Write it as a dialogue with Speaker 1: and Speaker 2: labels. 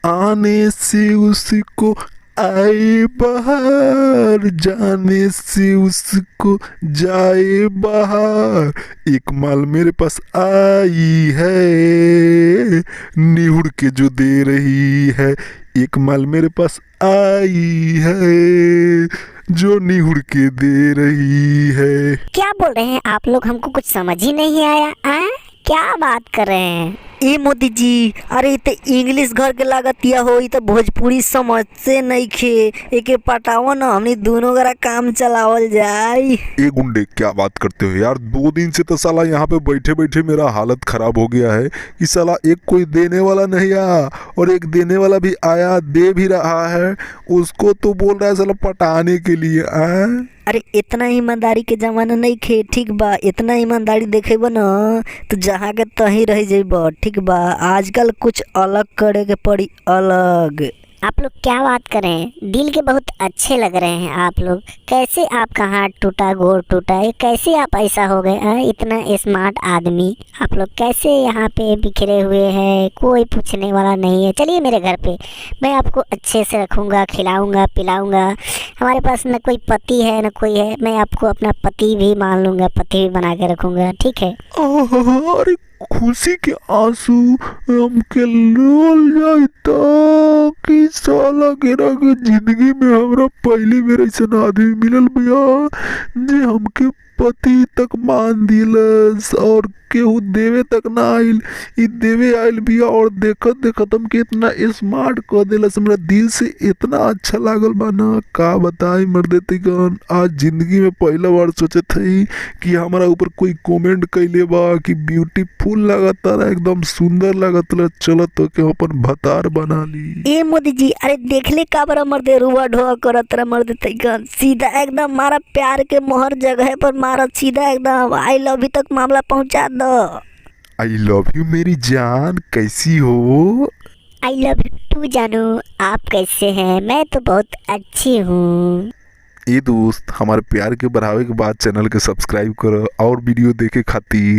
Speaker 1: आने से उसको आए बाहर, जाने से उसको जाए बाहर। एक माल मेरे पास आई है, निहुर के जो दे रही है। एक माल मेरे पास आई है, जो निहुर के दे रही है।
Speaker 2: क्या बोल रहे हैं आप लोग? हमको कुछ समझ ही नहीं आया। क्या बात कर रहे हैं?
Speaker 3: ए मोदी जी, अरे इत इंग्लिश घर के लागतिया हो, इत भोजपुरी समझते नहीं खे। एके पटाओ न, हमनी दोनों गरा काम चलावल जाई।
Speaker 1: ए गुंडे, क्या बात करते हो यार? 2 दिन से तो साला यहाँ पे बैठे बैठे मेरा हालत खराब हो गया है कि साला एक कोई देने वाला नहीं आया, और एक देने वाला भी आया, दे भी रहा है, उसको तो बोल रहा है साला पटाने के लिए।
Speaker 3: अरे इतना ईमानदारी के जमाना नहीं खे, ठीक बा? इतना ईमानदारी देखेब न तो जहाँ के तहीं रह जाइब, ठीक बा? आजकल कुछ अलग करे के पड़ी, अलग।
Speaker 2: आप लोग क्या बात कर रहे हैं? दिल के बहुत अच्छे लग रहे हैं आप लोग। कैसे आपका हाथ टूटा, गोड़ टूटा, ये कैसे आप ऐसा हो गए? इतना स्मार्ट आदमी आप लोग कैसे यहाँ पे बिखरे हुए हैं? कोई पूछने वाला नहीं है। चलिए मेरे घर पे, मैं आपको अच्छे से रखूँगा, खिलाऊँगा, पिलाऊँगा। हमारे पास न कोई पति है न कोई है, मैं आपको अपना पति भी मान लूँगा, पति भी बना के रखूँगा, ठीक है?
Speaker 1: अरे खुशी के आंसू हमके रोल जाए कि साला गिरा के जिंदगी में हमरा पहली बेर ऐसा आदमी मिलल बिया जे हमके पति तक मान दिलस, और केहू देवे तक ना आइल। इ देवे आइल बिया और देखत देखत हमके इतना स्मार्ट कर देलस। हमरा दिल से इतना अच्छा लागल बा ना, का बताई मर्दे तिगन। आज जिंदगी में पहला बार सोचे थी कि हमारा ऊपर कोई कमेंट कैले बा कि ब्यूटीफुल लगता, एकदम सुंदर लगता, चलो तो के अपन भतार बना ली।
Speaker 3: ए मोदी जी, अरे देखले का बरा मर्दे रुआ ढोआ करत रहा मर्दे तैकन। सीधा एकदम मारा, प्यार के मोहर जगह पर मारा, सीधा एकदम आई लव यू तक मामला पहुंचा दो।
Speaker 1: आई लव यू मेरी जान, कैसी हो?
Speaker 2: आई लव यू टू जानू। आप कैसे हैं? मैं तो बहुत अच्छी हूँ।
Speaker 1: ए दोस्त, हमारे प्यार के बढ़ावे के बाद चैनल के सब्सक्राइब करो और वीडियो देखे खातिर।